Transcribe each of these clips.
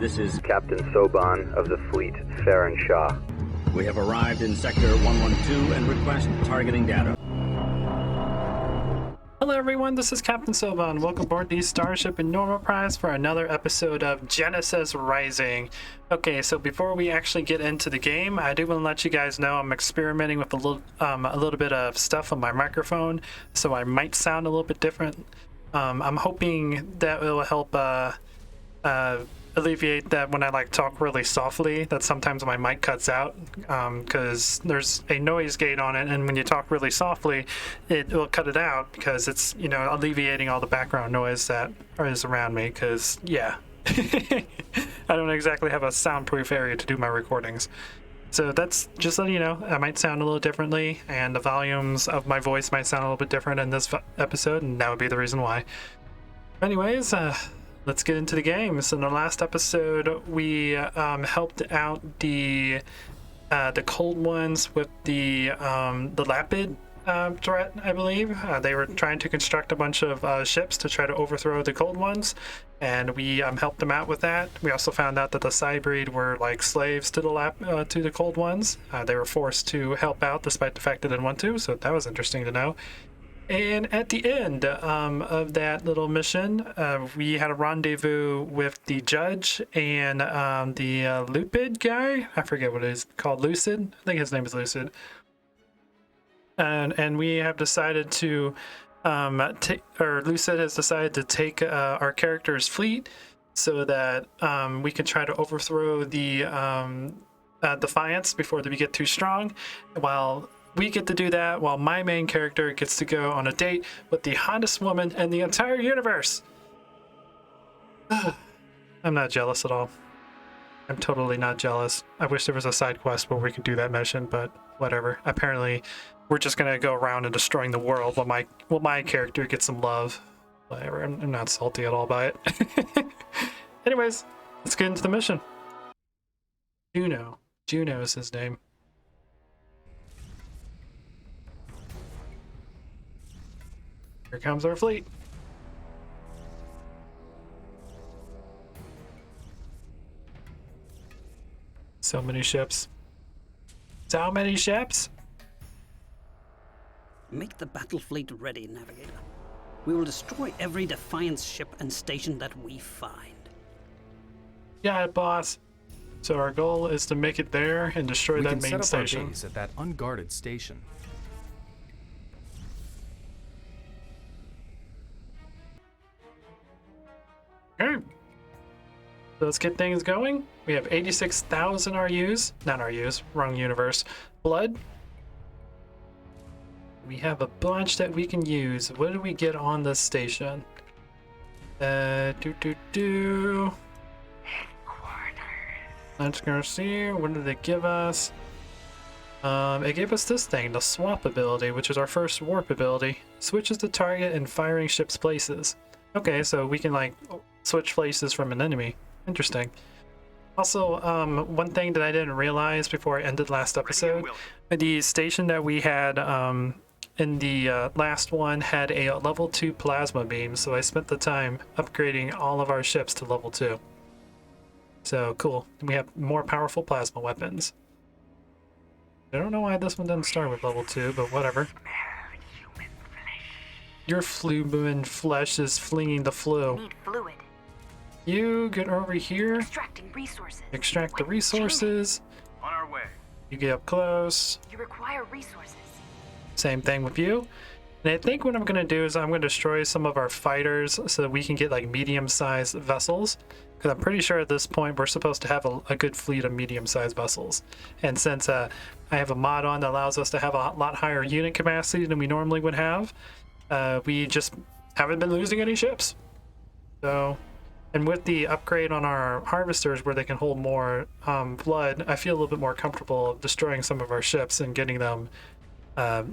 This is Captain Soban of the fleet, Farron Shaw. We have arrived in Sector 112 and request targeting data. Hello everyone, this is Captain Soban. Welcome aboard the Starship in Normal Prize for another episode of Genesis Rising. Okay, so before we actually get into the game, I do want to let you guys know I'm experimenting with a little bit of stuff on my microphone, so I might sound a little bit different. I'm hoping that it will help alleviate that when I talk really softly, that sometimes my mic cuts out because there's a noise gate on it, and when you talk really softly it will cut it out because it's, you know, alleviating all the background noise that is around me, because yeah. I don't exactly have a soundproof area to do my recordings, so that's just letting you know I might sound a little differently, and the volumes of my voice might sound a little bit different in this episode, and that would be the reason why. Anyways, let's get into the game. So in the last episode, we helped out the cold ones with the Lapid threat, I believe. They were trying to construct a bunch of ships to try to overthrow the cold ones, and we helped them out with that. We also found out that the Cybreed were like slaves to the cold ones. They were forced to help out despite the fact they didn't want to, so that was interesting to know. And at the end of that little mission, we had a rendezvous with the judge and the Lupid guy. I forget what it is called. Lucid? I think his name is Lucid. And we have decided to Lucid has decided to take our character's fleet so that we can try to overthrow the Defiance before they get too strong, while we get to do that while my main character gets to go on a date with the hottest woman in the entire universe. I'm not jealous at all. I'm totally not jealous. I wish there was a side quest where we could do that mission, but whatever. Apparently, we're just gonna go around and destroying the world while my character gets some love. Whatever. I'm not salty at all by it. Anyways, let's get into the mission. Juno is his name. Here comes our fleet. So many ships. So many ships? Make the battle fleet ready, Navigator. We will destroy every Defiance ship and station that we find. Yeah, boss. So our goal is to make it there and destroy that main station. We can set up our base at that unguarded station. Okay. So let's get things going. We have 86,000 RUs. Not RUs, wrong universe. Blood. We have a bunch that we can use. What do we get on this station? Headquarters. Let's go see. What did it give us? It gave us this thing, the swap ability, which is our first warp ability. Switches the target and firing ship's places. Okay, so we can switch places from an enemy. Interesting. Also, one thing that I didn't realize before I ended last episode, the station that we had in the last one had a level 2 plasma beam, so I spent the time upgrading all of our ships to level 2. So cool. We have more powerful plasma weapons. I don't know why this one didn't start with level 2, but whatever. Your fluid flesh is flinging the flu. Need fluid. You get over here. Extracting resources. Extract the resources. On our way. You get up close. You require resources. Same thing with you. And I think what I'm going to do is I'm going to destroy some of our fighters so that we can get medium-sized vessels. Because I'm pretty sure at this point we're supposed to have a good fleet of medium-sized vessels. And since I have a mod on that allows us to have a lot higher unit capacity than we normally would have, we just haven't been losing any ships. So, and with the upgrade on our harvesters where they can hold more blood, I feel a little bit more comfortable destroying some of our ships and getting them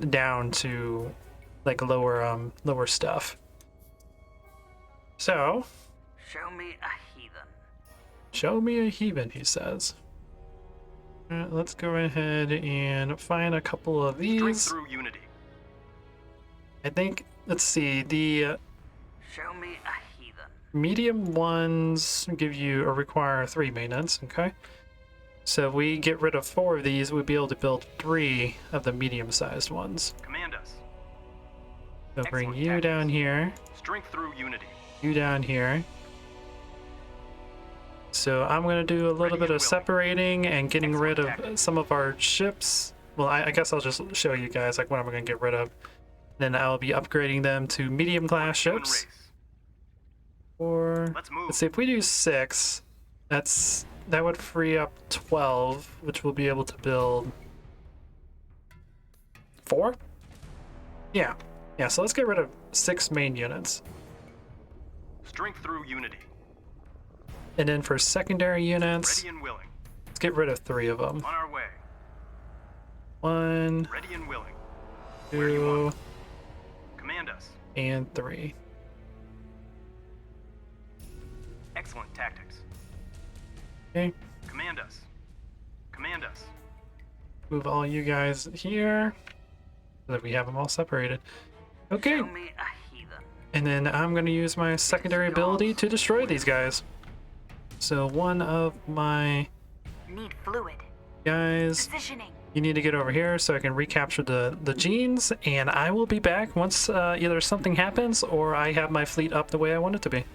down to lower stuff. So, Show me a heathen. Show me a heathen, he says. Let's go ahead and find a couple of these. Straight through Unity. I think, let's see, the... Show me a heathen. medium ones give you or require 3 maintenance, okay? So if we get rid of 4 of these, we'd be able to build 3 of the medium-sized ones. Command us. So bring Excellent you tactics. down here, Strength through unity. you down here. So I'm going to do a little Ready bit and of willing. separating and getting rid of Excellent tactics. some of our ships. Well, I guess I'll just show you guys like what I'm going to get rid of. Then I'll be upgrading them to medium class Human ships. race. Or Let's move. let's see, if we do 6, that would free up 12, which we'll be able to build 4? Yeah. Yeah, so let's get rid of 6 main units. Strength through unity. And then for secondary units, Ready and willing. let's get rid of 3 of them. On our way. 1, Ready and willing. Where do you 2, want? Command us. and 3. Excellent tactics. Okay, Command us. Command us. move all you guys here so that we have them all separated. Okay, Show me a heathen. and then I'm going to use my secondary ability to destroy these guys. So one of my Need fluid. guys, Positioning. you need to get over here so I can recapture the genes, and I will be back once either something happens or I have my fleet up the way I want it to be.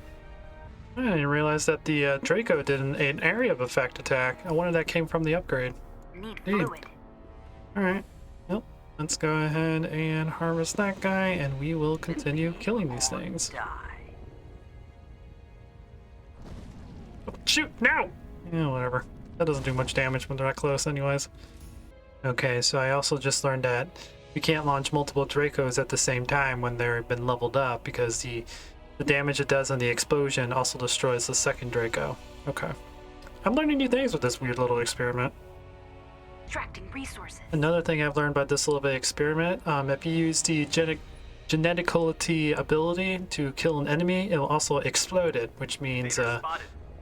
I didn't realize that the Draco did an area of effect attack. I wonder that came from the upgrade. Need Dude. fluid. Alright, well, let's go ahead and harvest that guy, and we will continue killing these things. Die. Oh, shoot, no! Yeah, whatever. That doesn't do much damage when they're that close anyways. Okay, so I also just learned that we can't launch multiple Dracos at the same time when they've been leveled up, because the damage it does on the explosion also destroys the second Draco. Okay. I'm learning new things with this weird little experiment. Extracting resources. Another thing I've learned about this little bit of experiment, if you use the geneticality ability to kill an enemy, it will also explode it, which means Vader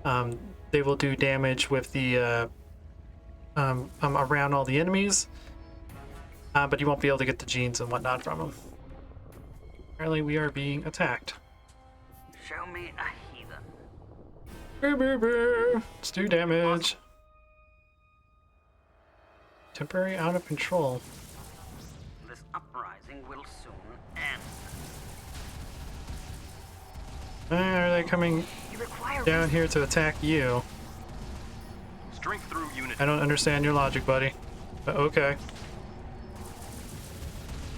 spotted. they will do damage with the around all the enemies, but you won't be able to get the genes and whatnot from them. Apparently we are being attacked. Show me a heathen. Brr, brr, brr. Let's do damage. Temporary out of control. This uprising will soon end. Are they coming You require down here to attack you? Strength through unity. I don't understand your logic, buddy. But okay.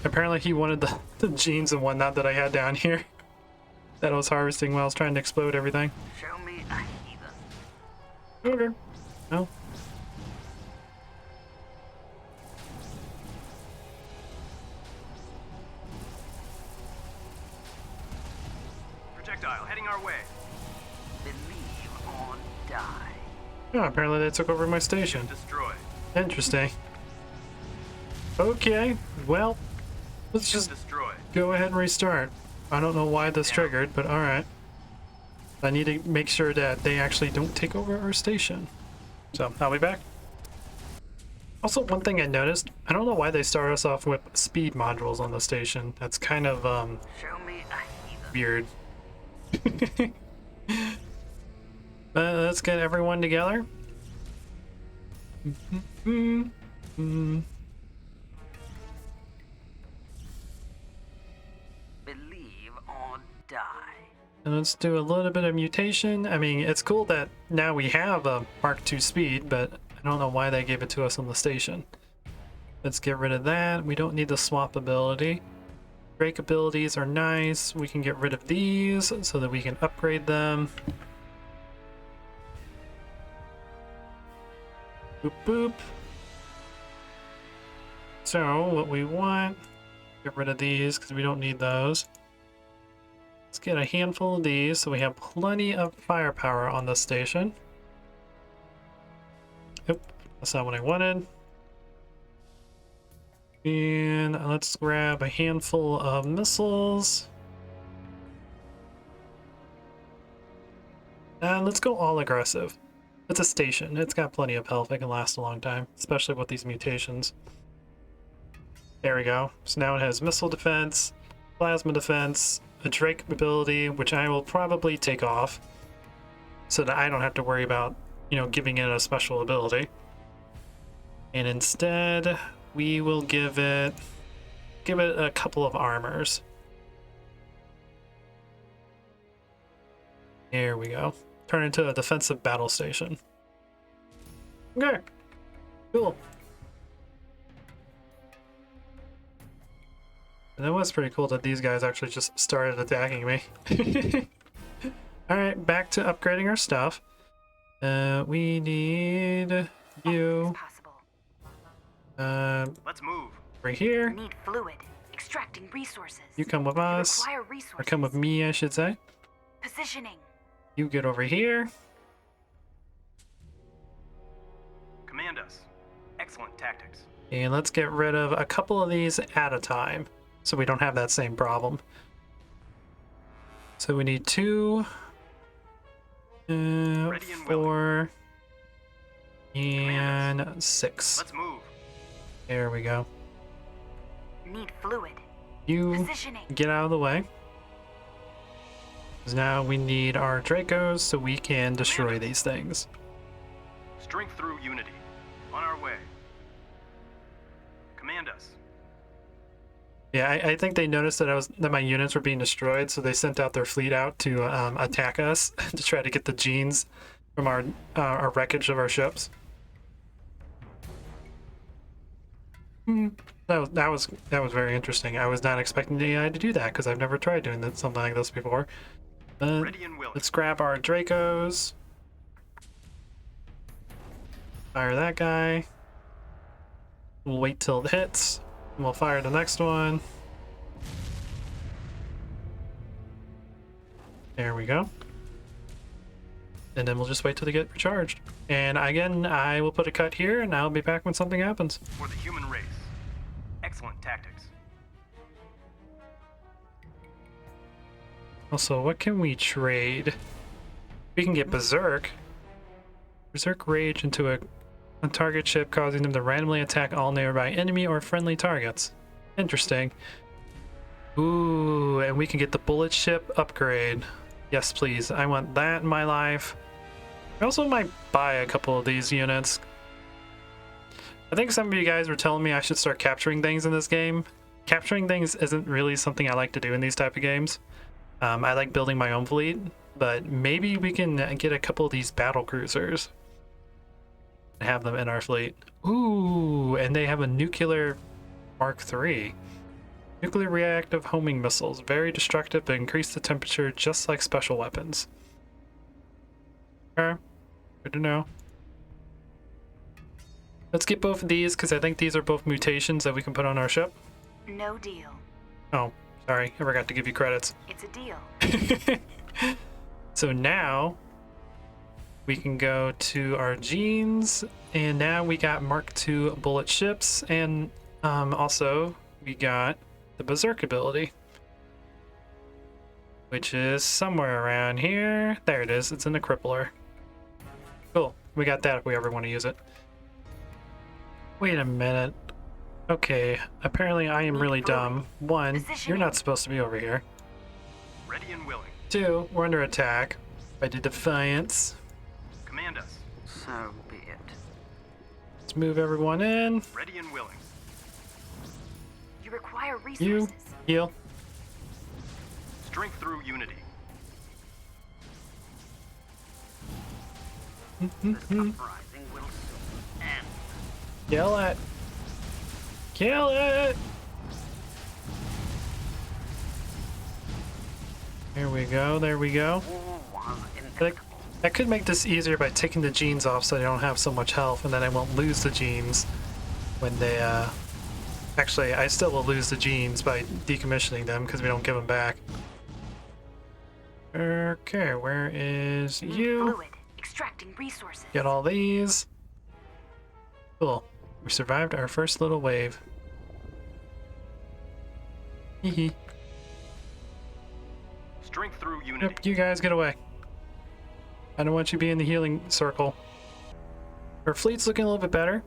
Apparently he wanted the genes and whatnot that I had down here that I was harvesting while I was trying to explode everything. Show me a heathen. Okay. Well. Projectile heading our way. Believe or die. Oh, apparently they took over my station. Destroy. Interesting. Okay, well, let's just Destroy. go ahead and restart. I don't know why this triggered, but alright. I need to make sure that they actually don't take over our station. So, I'll be back. Also, one thing I noticed, I don't know why they start us off with speed modules on the station. That's kind of, Show me a heathen. weird. Let's get everyone together. Believe or die. And let's do a little bit of mutation. I mean, it's cool that now we have a Mark II speed, but I don't know why they gave it to us on the station. Let's get rid of that. We don't need the swap ability. Break abilities are nice. We can get rid of these so that we can upgrade them. Boop boop. So what we want, get rid of these because we don't need those. Let's get a handful of these so we have plenty of firepower on this station. Yep, that's not what I wanted. And let's grab a handful of missiles. And let's go all aggressive. It's a station. It's got plenty of health. It can last a long time, especially with these mutations. There we go. So now it has missile defense, plasma defense, a Drake ability, which I will probably take off so that I don't have to worry about, you know, giving it a special ability. And instead, we will give it a couple of armors. There we go. Turn into a defensive battle station. Okay, cool. And that was pretty cool that these guys actually just started attacking me. Alright, back to upgrading our stuff. We need you. Let's move. Right here. Need fluid. Extracting resources. You come with us. Require resources. Or come with me, I should say. Positioning. You get over here. Command us. Excellent tactics. And let's get rid of a couple of these at a time so we don't have that same problem. So we need 2, Ready and 4, and 6. Let's move. There we go. Need fluid. You Positioning. get out of the way. 'Cause now we need our Dracos so we can destroy these things. Strength through unity. On our way. Command us. Yeah, I think they noticed that my units were being destroyed, so they sent out their fleet out to attack us to try to get the genes from our wreckage of our ships. That was very interesting. I was not expecting the AI to do that because I've never tried doing something like this before. But Ready and willing. let's grab our Dracos. Fire that guy. We'll wait till it hits. And we'll fire the next one. There we go. And then we'll just wait till they get recharged. And again, I will put a cut here, and I'll be back when something happens. For the human race. Excellent tactics. Also, what can we trade? We can get Berserk. Berserk Rage into a target ship, causing them to randomly attack all nearby enemy or friendly targets. Interesting. Ooh, and we can get the bullet ship upgrade. Yes, please. I want that in my life. I also might buy a couple of these units. I think some of you guys were telling me I should start capturing things in this game. Capturing things isn't really something I like to do in these type of games. I like building my own fleet, but maybe we can get a couple of these battle cruisers and have them in our fleet. Ooh, and they have a nuclear Mark III. Nuclear reactive homing missiles, very destructive but increase the temperature just like special weapons. Okay, good to know. Let's get both of these because I think these are both mutations that we can put on our ship. No deal. Oh, sorry, I forgot to give you credits. It's a deal. So now we can go to our genes, and now we got Mark II bullet ships, and also we got the Berserk ability, which is somewhere around here. There it is. It's in the Crippler. Cool. We got that if we ever want to use it. Wait a minute. Okay, apparently I am really dumb. 1, you're not supposed to be over here. Ready and willing. 2, we're under attack by the Defiance. Command us. So be it. Let's move everyone in. Ready and willing. You require You resources. heal. Strength through unity. This uprising will soon end. Kill it. Kill it. There we go. There we go. War was That, inevitable. that could make this easier by taking the genes off so they don't have so much health, and then I won't lose the genes when they actually I still will lose the genes by decommissioning them because we don't give them back. Okay, where is Need you? fluid. Extracting resources. Get all these. Cool. We survived our first little wave. Hee Strength through unity. Yep, you guys get away. I don't want you to be in the healing circle. Our fleet's looking a little bit better.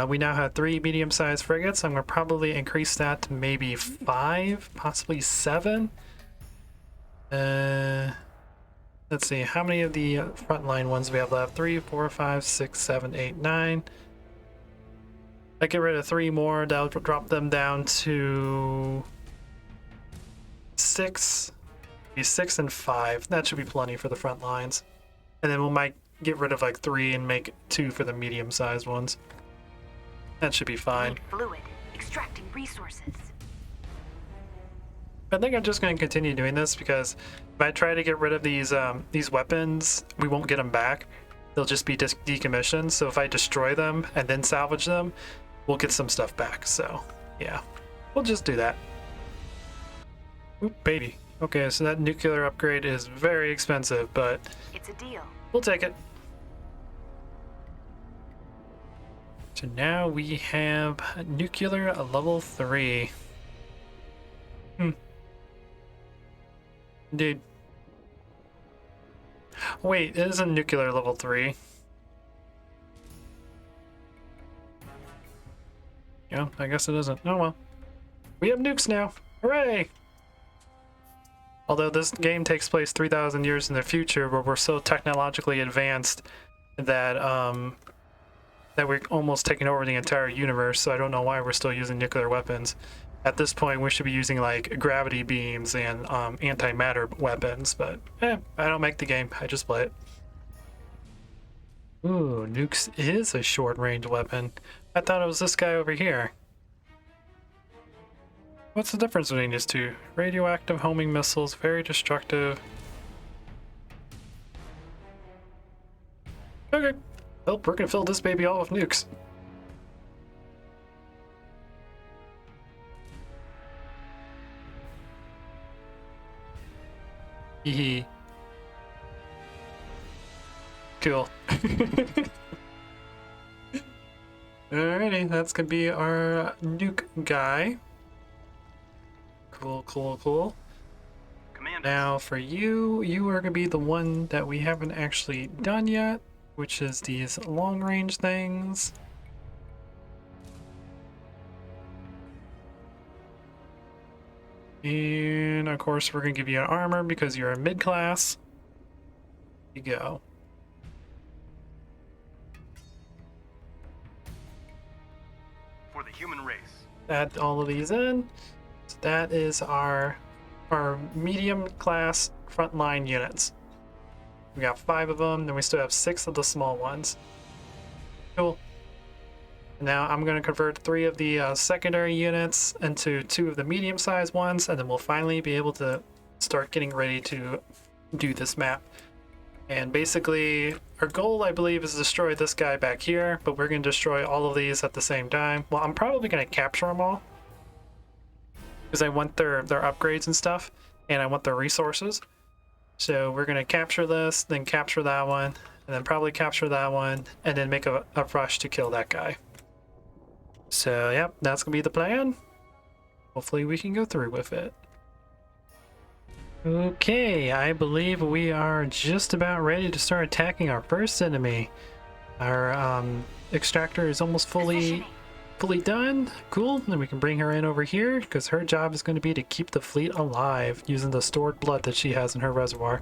We now have 3 medium-sized frigates. I'm going to probably increase that to maybe 5, possibly 7. Let's see, how many of the frontline ones do we have left? 3, 4, 5, 6, 7, 8, 9. I get rid of 3 more. That'll drop them down to 6. Be 6 and 5. That should be plenty for the front lines. And then we might get rid of like 3 and make 2 for the medium-sized ones. That should be fine. Need fluid. Extracting resources. I think I'm just going to continue doing this because if I try to get rid of these weapons, we won't get them back. They'll just be decommissioned. So if I destroy them and then salvage them, we'll get some stuff back. So yeah, we'll just do that. Oop, baby. Okay, so that nuclear upgrade is very expensive, but It's a deal. we'll take it. So now we have nuclear level 3. Dude. Wait, it isn't nuclear level 3. Yeah, I guess it isn't. Oh well. We have nukes now. Hooray! Although this game takes place 3,000 years in the future, where we're so technologically advanced that that we're almost taking over the entire universe, so I don't know why we're still using nuclear weapons. At this point, we should be using like gravity beams and antimatter weapons, but I don't make the game, I just play it. Ooh, nukes is a short-range weapon. I thought it was this guy over here. What's the difference between these two? Radioactive homing missiles, very destructive. Okay. Well, we're gonna fill this baby all with nukes. Hee. Cool. Alrighty, that's gonna be our nuke guy. Cool, cool, cool. Commander. Now for you, you are gonna be the one that we haven't actually done yet, which is these long range things. And of course we're gonna give you an armor because you're a mid-class. You go. For the human race. Add all of these in. So that is our medium class frontline units. We got 5 of them, then we still have 6 of the small ones. Cool. Now I'm going to convert 3 of the secondary units into 2 of the medium-sized ones, and then we'll finally be able to start getting ready to do this map. And basically, our goal, I believe, is to destroy this guy back here, but we're going to destroy all of these at the same time. Well, I'm probably going to capture them all, because I want their upgrades and stuff, and I want their resources. So we're going to capture this, then capture that one, and then probably capture that one, and then make a rush to kill that guy. So, yep, that's going to be the plan. Hopefully we can go through with it. Okay, I believe we are just about ready to start attacking our first enemy. Our extractor is almost fully done. Cool, then we can bring her in over here, because her job is going to be to keep the fleet alive using the stored blood that she has in her reservoir.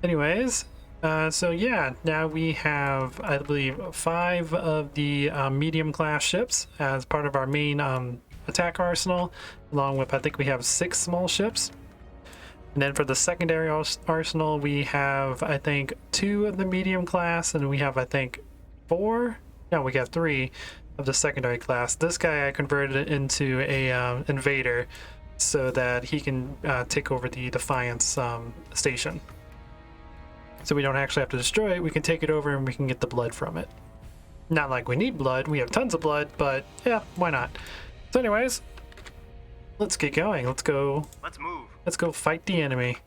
Anyways, so yeah, now we have, I believe, 5 of the medium class ships as part of our main attack arsenal, along with, I think we have 6 small ships. And then for the secondary arsenal, we have, I think, 2 of the medium class, and we have, I think, 4? No, we have 3 of the secondary class. This guy I converted into a invader so that he can take over the Defiance station. So we don't actually have to destroy it, we can take it over and we can get the blood from it. Not like we need blood, we have tons of blood, but yeah, why not? So anyways, let's get going. Let's go fight the enemy.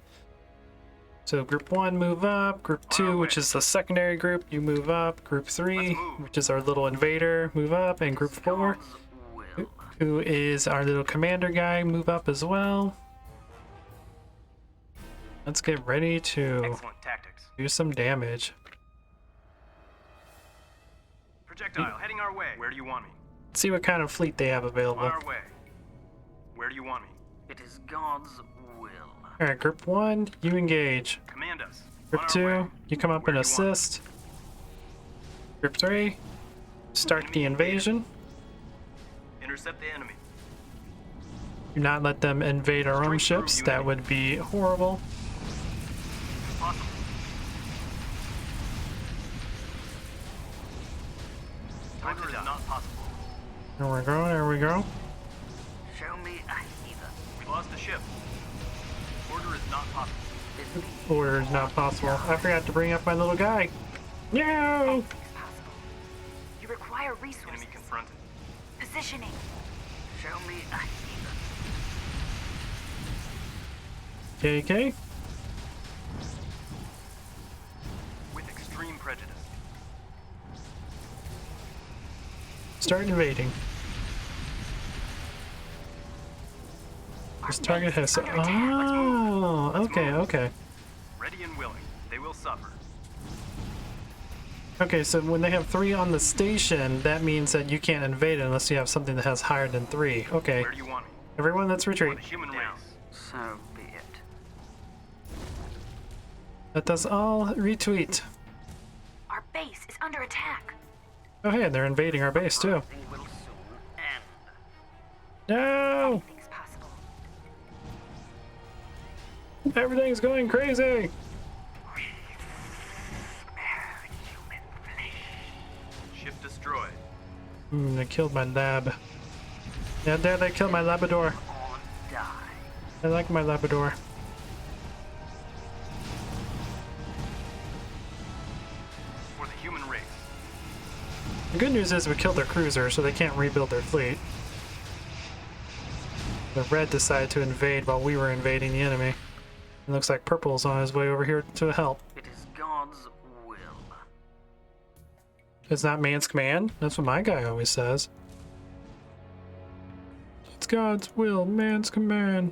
So group 1 move up, group 2, which is the secondary group, you move up, group 3, which is our little invader, move up, and group 4, who is our little commander guy, move up as well. Let's get ready to do some damage. Projectile heading our way. Where do you want me? Let's see what kind of fleet they have available. On our way. Where do you want me? It is God's will. Alright, group 1, you engage. Command us. Group On our 2, way. you come up Where and do you want assist. Group 3, start the invasion. Intercept the enemy. Do not let them invade our own Strength through ships. That unity. would be horrible. Possible. Order is not possible. There we go, there we go. Show me a heathen. We lost a ship. Order is not possible. Order is not possible. I forgot to bring up my little guy. No! Anything's possible. You require resources. Enemy confronted. Positioning. Show me a heathen. KK. With extreme prejudice. Start invading. This target has. Oh, okay, okay. Ready and willing. They will suffer. Okay, so when they have 3 on the station, that means that you can't invade it unless you have something that has higher than 3. Okay. Where do you want me? Everyone, let's For retreat. the human race. So be it. Let us all retweet. Our base is under attack. Oh, hey, they're invading our base too. Thing will soon end. No! Anything's possible. Everything's going crazy! Ship destroyed. They killed my lab. Yeah, there they killed my Labrador. Or die. I like my Labrador. For the human race. The good news is we killed their cruiser, so they can't rebuild their fleet. The red decided to invade while we were invading the enemy. It looks like purple's on his way over here to help. It is God's will. It's not man's command. That's what my guy always says. It's God's will, man's command.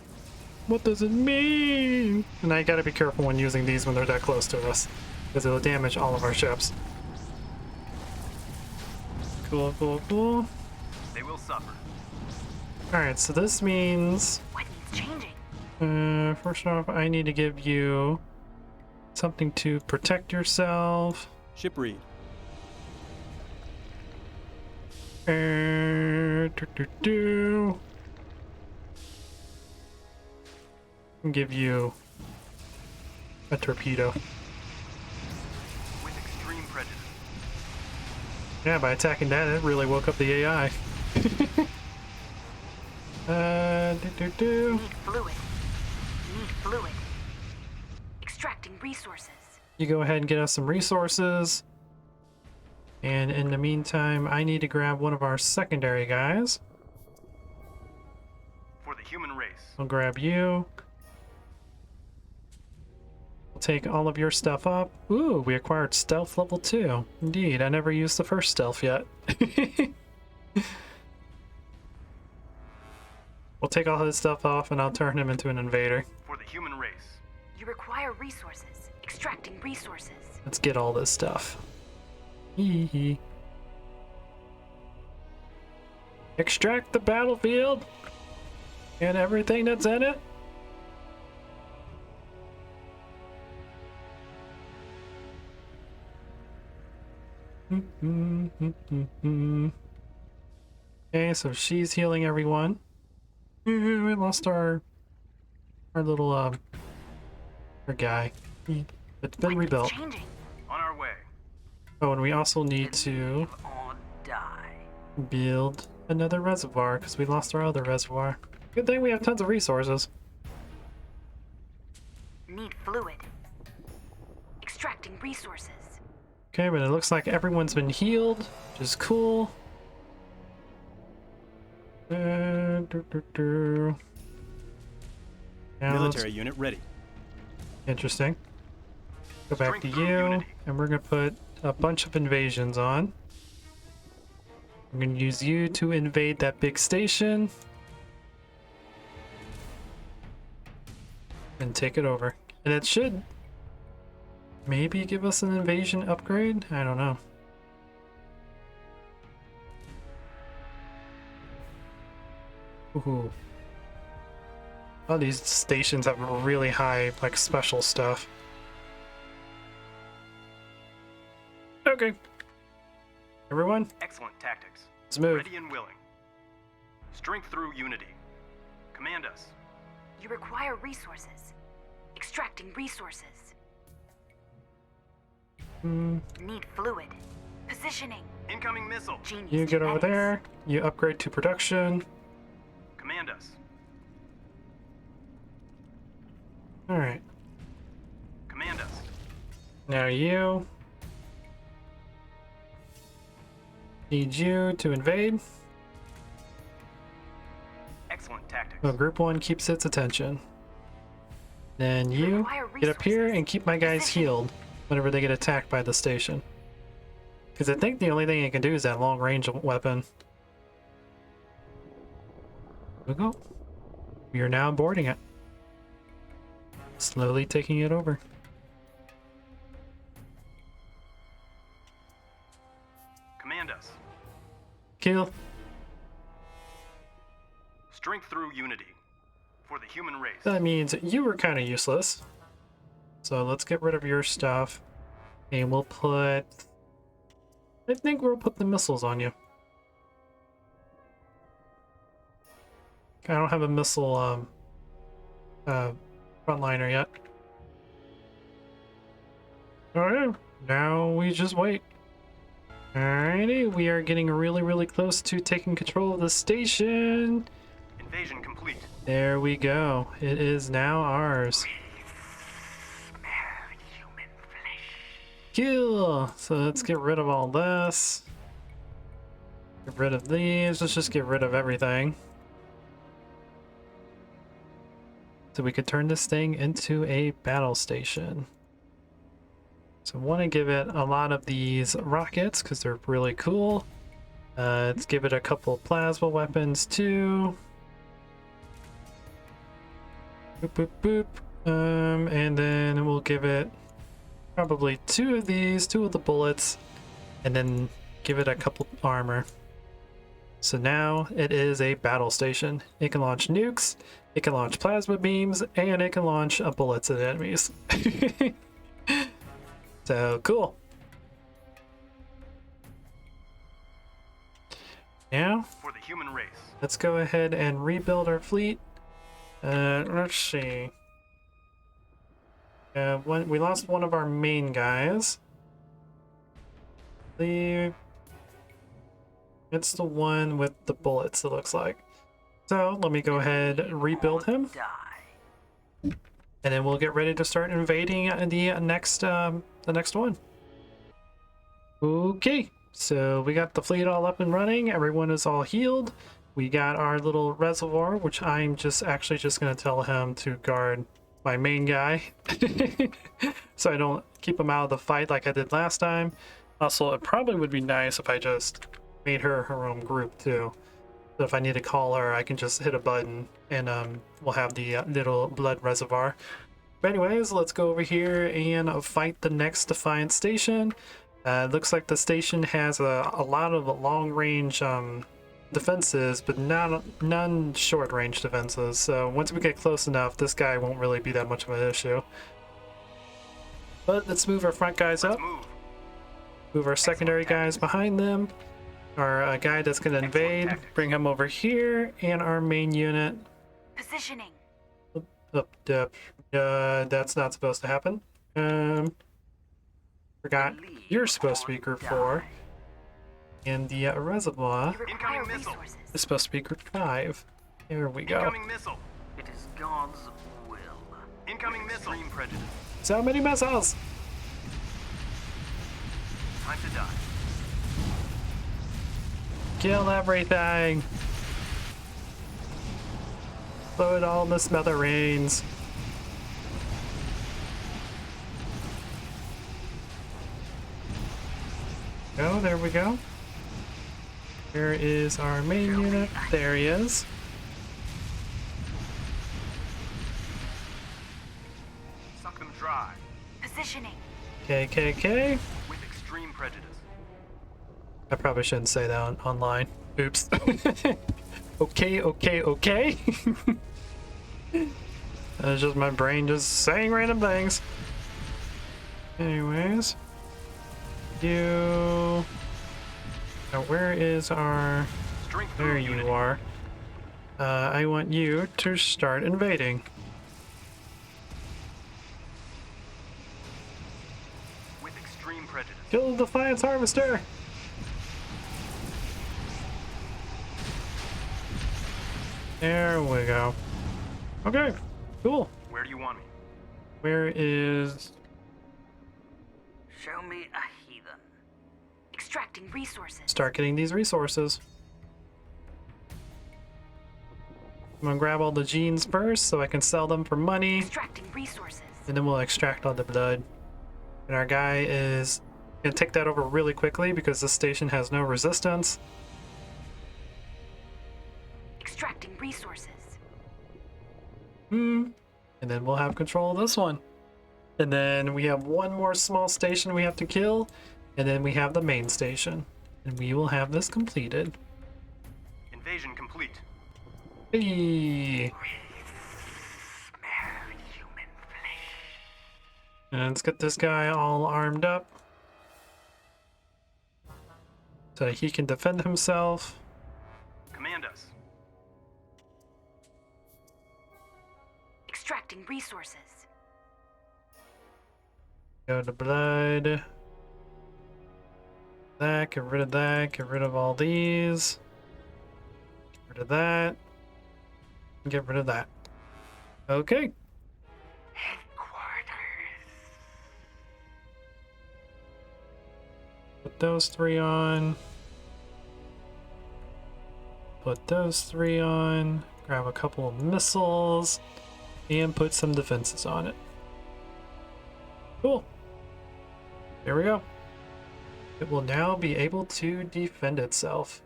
What does it mean? And I gotta be careful when using these when they're that close to us, because it'll damage all of our ships. Cool, cool, cool. They will suffer. Alright, so this means... What needs changing? first off, I need to give you something to protect yourself. Ship read. Give you a torpedo. With extreme prejudice. Yeah, by attacking that, it really woke up the AI. Need fluid. Need fluid. Extracting resources. You go ahead and get us some resources. And in the meantime, I need to grab one of our secondary guys. For the human race. I'll grab you. We'll take all of your stuff up. Ooh, we acquired stealth level 2. Indeed, I never used the first stealth yet. We'll take all his stuff off and I'll turn him into an invader. For the human race. You require resources. Extracting resources. Let's get all this stuff. Hee hee. Extract the battlefield and everything that's in it. Okay, so she's healing everyone. We lost our little our guy. It's been What needs rebuilt. changing? On our way. Oh, and we also need to Or die. build another reservoir because we lost our other reservoir. Good thing we have tons of resources. Need fluid. Extracting resources. Okay, but it looks like everyone's been healed, which is cool. Now Military unit ready. interesting. Go back to Strength through you, unity. and we're gonna put a bunch of invasions on. I'm gonna use you to invade that big station. And take it over. And it should maybe give us an invasion upgrade? I don't know. Ooh. All these stations have really high, like, special stuff. Okay. Everyone, Excellent tactics. let's move. Ready and willing. Strength through unity. Command us. You require resources. Extracting resources. Need fluid. Positioning. Incoming missile. Genius You get over genetics. there. You upgrade to production. Command us. Alright. Command us. Now you. Need you to invade. Excellent tactics. Oh, group 1 keeps its attention. Then you require get up here resources. and keep my guys Position. healed whenever they get attacked by the station. Because I think the only thing it can do is that long range weapon. Here we go. We are now boarding it. Slowly taking it over. Command us. Kill. Strength through unity. For the human race. That means you were kind of useless. So let's get rid of your stuff. And we'll put... I think we'll put the missiles on you. I don't have a missile frontliner yet. Alright, now we just wait. Alrighty, we are getting really, really close to taking control of the station. Invasion complete. There we go. It is now ours. Cool. So let's get rid of all this. Get rid of these. Let's just get rid of everything. So we could turn this thing into a battle station. So I want to give it a lot of these rockets because they're really cool. Let's give it a couple plasma weapons too. Boop, boop, boop. And then we'll give it probably two of the bullets, and then give it a couple armor. So now it is a battle station. It can launch nukes, it can launch plasma beams, and it can launch bullets at enemies. So cool. Now, For the human race. let's go ahead and rebuild our fleet. Let's see. We lost one of our main guys. It's the one with the bullets, it looks like. So let me go ahead and rebuild him. And then we'll get ready to start invading the next one. Okay, so we got the fleet all up and running. Everyone is all healed. We got our little reservoir, which I'm just gonna tell him to guard my main guy, so I don't keep him out of the fight like I did last time. Also, it probably would be nice if I just made her own group too. So if I need to call her, I can just hit a button and we'll have the little blood reservoir. But anyways, let's go over here and fight the next Defiance station. It looks like the station has a lot of long-range defenses, but none short-range defenses. So once we get close enough, this guy won't really be that much of an issue. But let's move our front guys up. Move our secondary guys behind them. Our guy that's going to invade, bring him over here, and our main unit. Positioning. That's not supposed to happen. Forgot you're supposed to be group 4. And the reservoir You require Incoming missile. resources. is supposed to be group 5. There we go. Incoming missile. It is God's will. Incoming missile. Extreme prejudice. So many missiles! Time to die. Kill everything! Load all the smithereens. Oh, there we go. Where is our main unit? There he is. Suck them dry. Positioning. KKK. With extreme prejudice. I probably shouldn't say that online. Oops. Okay. That's just my brain just saying random things. Anyways, you. Now, where is our? Strength There through you unity. are. I want you to start invading. With extreme prejudice. Kill the Defiance Harvester! There we go. Okay, cool. Where do you want me? Where is... Show me a heathen. Extracting resources. Start getting these resources. I'm gonna grab all the genes first so I can sell them for money, Extracting resources. and then we'll extract all the blood. And our guy is gonna take that over really quickly because this station has no resistance. Extracting resources. And then we'll have control of this one. And then we have one more small station we have to kill, and then we have the main station. And we will have this completed. Invasion complete. Hey! And let's get this guy all armed up so that he can defend himself. Command us. Extracting resources. Go to blood. That, get rid of that, get rid of all these. Get rid of that. Get rid of that. Okay. Put those three on. Put those three on. Grab a couple of missiles. And put some defenses on it. Cool. There we go. It will now be able to defend itself.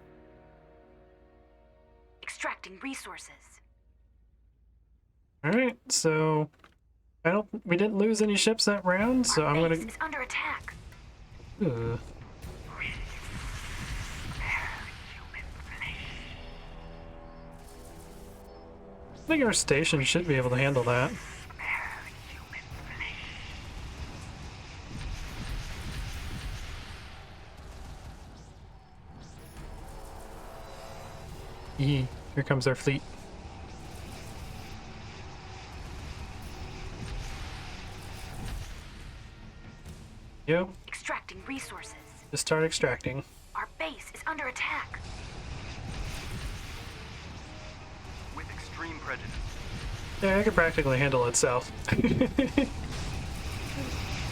Extracting resources. Alright, so we didn't lose any ships that round, so I'm gonna Base is under attack. Ugh. I think our station should be able to handle that. Here comes our fleet. Yo, Extracting resources. just start extracting. Our base is under attack. With extreme prejudice. Yeah, it can practically handle itself. With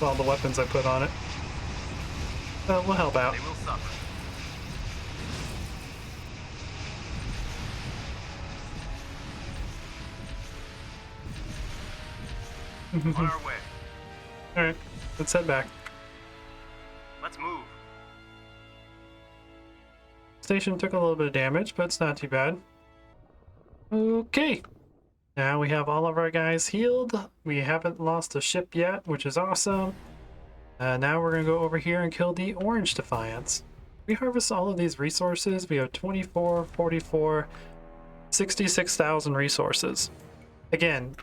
all the weapons I put on it. We'll help out. They will suffer. On our way. Alright, let's head back. Let's move. Station took a little bit of damage, but it's not too bad. Okay. Now we have all of our guys healed. We haven't lost a ship yet, which is awesome. Now we're going to go over here and kill the Orange Defiance. We harvest all of these resources. We have 24, 44, 66,000 resources. Again,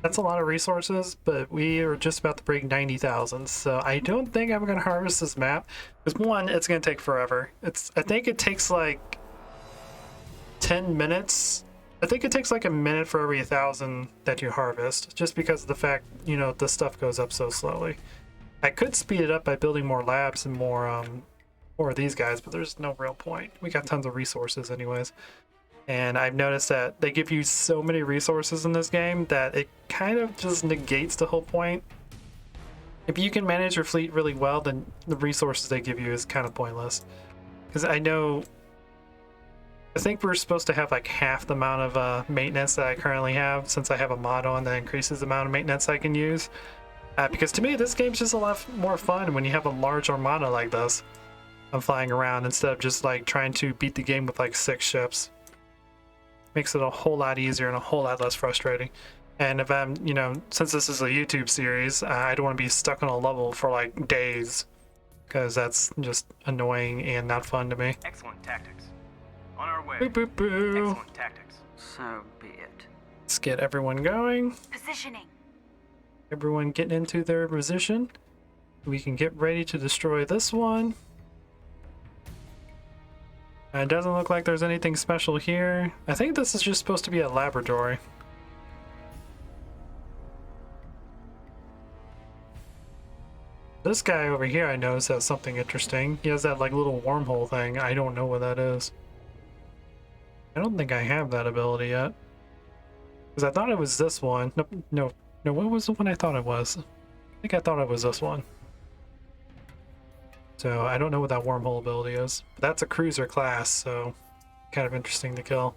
that's a lot of resources, but we are just about to break 90,000. So I don't think I'm going to harvest this map. Because one, it's going to take forever. I think it takes like 10 minutes. I think it takes like a minute for every 1,000 that you harvest, just because of the fact, you know, the stuff goes up so slowly. I could speed it up by building more labs and more of these guys, but there's no real point. We got tons of resources anyways. And I've noticed that they give you so many resources in this game that it kind of just negates the whole point. If you can manage your fleet really well, then the resources they give you is kind of pointless. Because I think we're supposed to have like half the amount of maintenance that I currently have, since I have a mod on that increases the amount of maintenance I can use. Because to me, this game's just a lot more fun when you have a large armada like this. I'm flying around instead of just like trying to beat the game with like 6 ships. Makes it a whole lot easier and a whole lot less frustrating. And if I'm, you know, since this is a YouTube series, I don't want to be stuck on a level for like days, because that's just annoying and not fun to me. Excellent tactics. On our way. Boo boo boo. Excellent tactics. So be it. Let's get everyone going. Positioning. Everyone getting into their position. We can get ready to destroy this one. It doesn't look like there's anything special here. I think this is just supposed to be a laboratory. This guy over here I noticed has something interesting. He has that like little wormhole thing. I don't know what that is. I don't think I have that ability yet. Because I thought it was this one. No, what was the one I thought it was? I think I thought it was this one. So I don't know what that wormhole ability is. But that's a cruiser class, so kind of interesting to kill.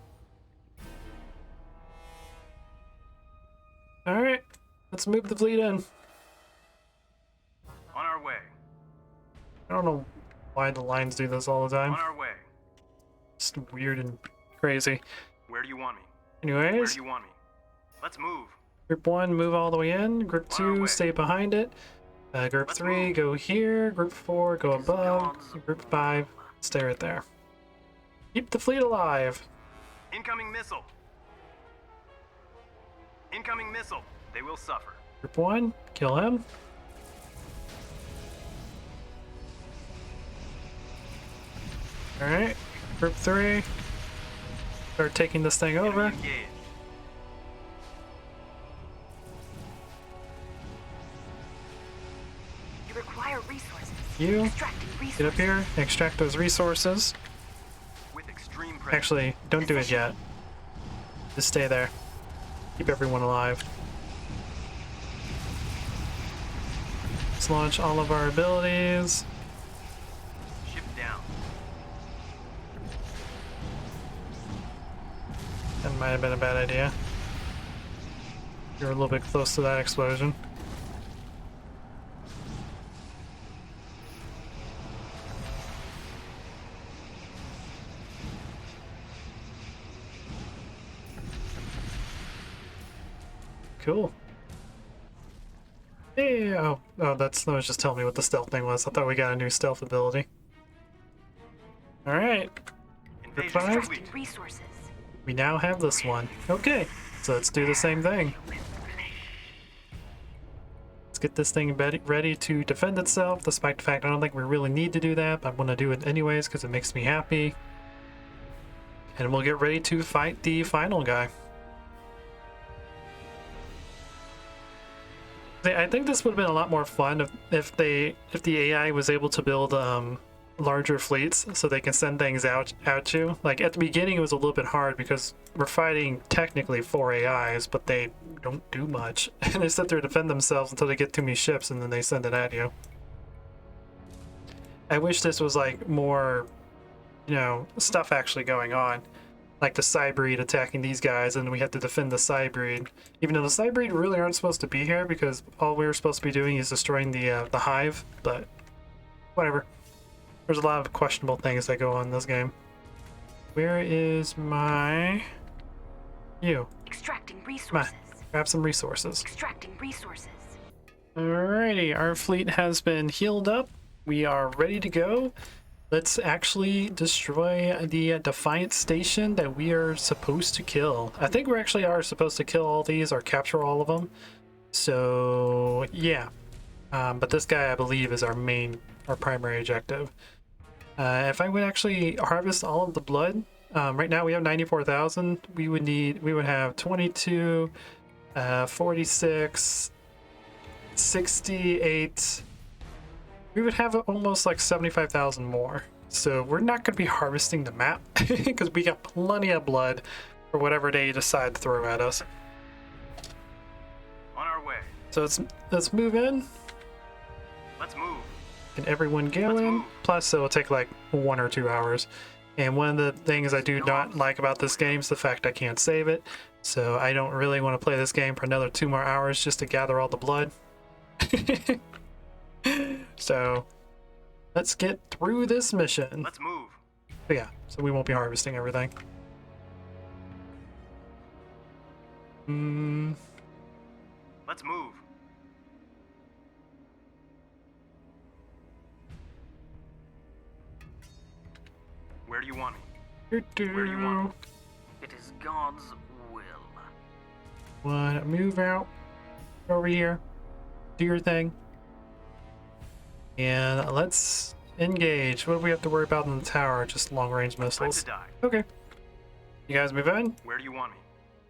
Alright, let's move the fleet in. On our way. I don't know why the lines do this all the time. On our way. It's weird and crazy. Where do you want me? Anyways, Where do you want me? Let's move. Group 1, move all the way in. Group On our 2, way. stay behind it. Group Let's 3, move. go here. Group 4, go It is above. God's Group 5, stay right there. Keep the fleet alive. Incoming missile. Incoming missile. They will suffer. Group 1, kill him. Alright, Group 3, start taking this thing over. Enemy engaged. You require resources. You, Extracting resources. get up here, extract those resources. With extreme pressure. Actually, don't do it yet. Just stay there. Keep everyone alive. Let's launch all of our abilities. Ship down. That might have been a bad idea. You're a little bit close to that explosion. Cool. Hey, oh, that was just telling me what the stealth thing was. I thought we got a new stealth ability. Alright, Invasion five. complete. Extracting resources. we now have this one. Okay, so let's do the same thing. Let's get this thing ready to defend itself, despite the fact I don't think we really need to do that, but I'm going to do it anyways because it makes me happy. And we'll get ready to fight the final guy. I think this would have been a lot more fun if the AI was able to build larger fleets so they can send things out you. Like at the beginning it was a little bit hard because we're fighting technically 4 AIs, but they don't do much. And they sit there to defend themselves until they get too many ships and then they send it at you. I wish this was like more, you know, stuff actually going on. Like the Cybreed attacking these guys, and we have to defend the Cybreed. Even though the Cybreed really aren't supposed to be here because all we were supposed to be doing is destroying the hive, but whatever. There's a lot of questionable things that go on in this game. Where is my... You. Extracting Come on, resources. grab some resources. Extracting resources. Alrighty, our fleet has been healed up. We are ready to go. Let's actually destroy the Defiance station that we are supposed to kill. I think we actually are supposed to kill all these or capture all of them. So, yeah. But this guy, I believe, is our primary objective. If I would actually harvest all of the blood, right now we have 94,000. We would have 22, 46, 68. We would have almost like 75,000 more. So we're not going to be harvesting the map because we got plenty of blood for whatever they decide to throw at us. On our way. So let's move in. Let's move. And everyone go Let's in. move. Plus it'll take like 1 or 2 hours. And one of the things I do not like about this game is the fact I can't save it. So I don't really want to play this game for another 2 more hours just to gather all the blood. So let's get through this mission. Let's move. But yeah, so we won't be harvesting everything. Let's move. Where do you want me? Where do you want me? It is God's will. Wanna move out over here, do your thing, and let's engage. What do we have to worry about in the tower? Just long-range Time missiles. to die. Okay. You guys move in. Where do you want me?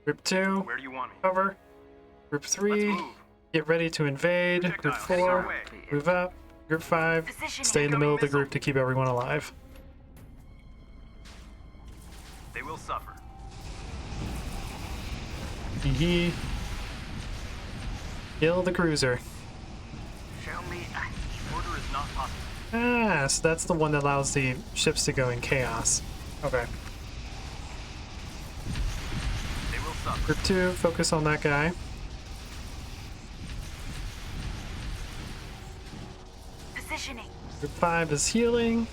Group 2, Where do you want me? cover. Group Let's 3, move. get ready to invade. Group Projectiles heading our 4, way. move up. Group 5, Positioning. stay in the middle of the Incoming group to keep everyone alive. They will suffer. Hee. Kill the cruiser. Show me. Order is not possible. Ah, so that's the one that allows the ships to go in chaos. Okay. They will suffer. Group 2, focus on that guy. Positioning. Group 5 is healing.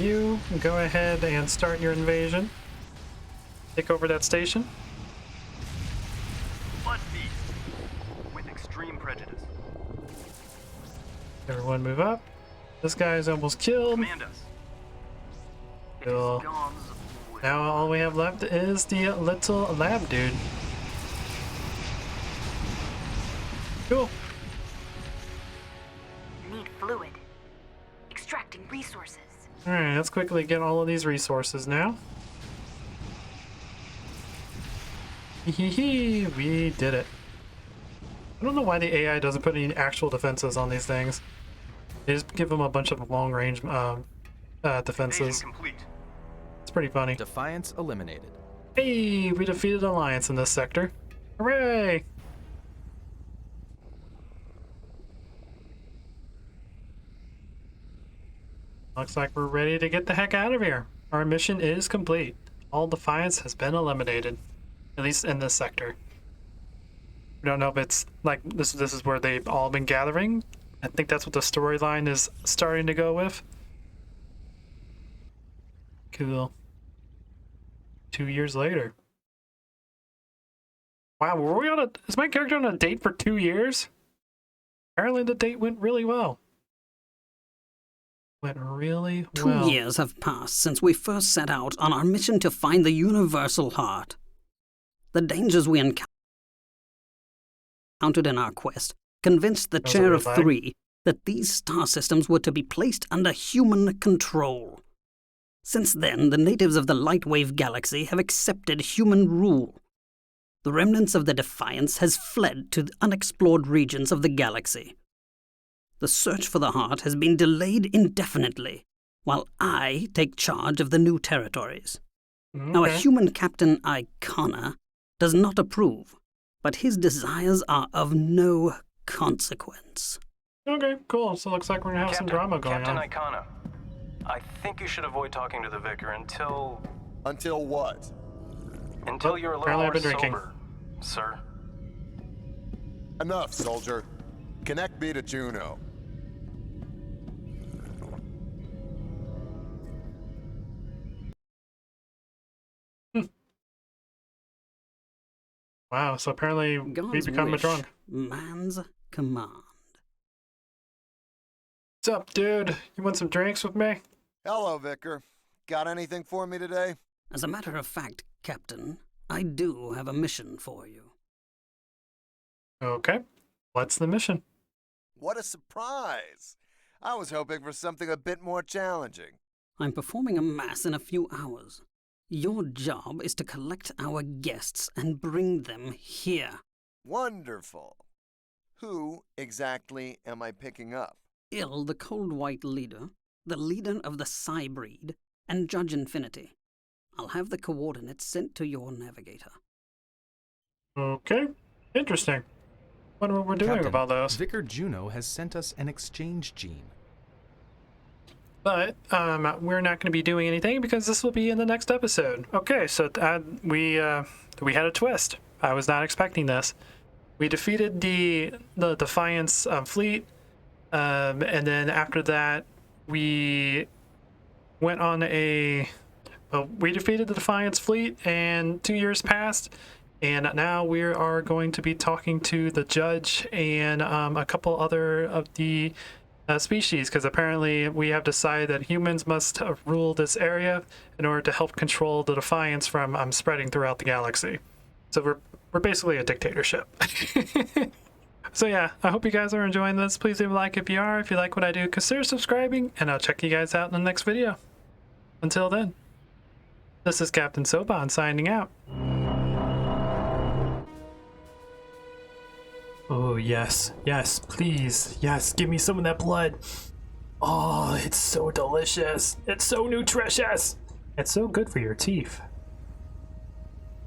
You go ahead and start your invasion. Take over that station. Blood feast. With extreme prejudice. Everyone move up. This guy is almost killed. Command us. Cool. Now all we have left is the little lab dude. Cool. Need fluid. Extracting resources. Alright, let's quickly get all of these resources now. Hee, we did it. I don't know why the AI doesn't put any actual defenses on these things. They just give them a bunch of long-range defenses. Invasion complete. It's pretty funny. Defiance eliminated. Hey, we defeated Alliance in this sector. Hooray! Looks like we're ready to get the heck out of here. Our mission is complete. All Defiance has been eliminated, at least in this sector. We don't know if it's like this is where they've all been gathering. I think that's what the storyline is starting to go with. Cool. 2 years later. Wow, were we on a... Is my character on a date for 2 years? Apparently the date went really well. Went really well. 2 years have passed since we first set out on our mission to find the universal heart. The dangers we encountered in our quest convinced the That was a Chair weird of lag. Three that these star systems were to be placed under human control. Since then, the natives of the Lightwave Galaxy have accepted human rule. The remnants of the Defiance has fled to the unexplored regions of the galaxy. The search for the heart has been delayed indefinitely, while I take charge of the new territories. Our Okay. human captain, Icona, does not approve, but his desires are of no consequence. Okay, cool. So it looks like we're gonna have some drama going Captain on. Icona, I think you should avoid talking to the vicar until Until what? you're a little apparently more I've been drinking. sober, sir. Enough, soldier. Connect me to Juno. Wow, so apparently we God's become a wish, drunk. man's command. What's up, dude? You want some drinks with me? Hello, Vicar. Got anything for me today? As a matter of fact, Captain, I do have a mission for you. Okay. What's the mission? What a surprise! I was hoping for something a bit more challenging. I'm performing a mass in a few hours. Your job is to collect our guests and bring them here. Wonderful. Who exactly am I picking up? Il, the Cold White leader, the leader of the Psi breed, and Judge Infinity. I'll have the coordinates sent to your navigator. Okay. Interesting. Wonder what we're doing Captain, about those. Vicar Juno has sent us an exchange gene. But we're not going to be doing anything because this will be in the next episode. Okay, so we had a twist. I was not expecting this. We defeated the Defiance fleet, and then after that, we went on we defeated the Defiance fleet, and 2 years passed, and now we are going to be talking to the judge and a couple other of the species, because apparently we have decided that humans must rule this area in order to help control the Defiance from spreading throughout the galaxy. So we're We're basically a dictatorship. So yeah, I hope you guys are enjoying this. Please leave a like if you are. If you like what I do, consider subscribing, and I'll check you guys out in the next video. Until then, this is Captain Soban signing out. Oh yes, yes, please, yes, give me some of that blood. Oh, it's so delicious. It's so nutritious. It's so good for your teeth.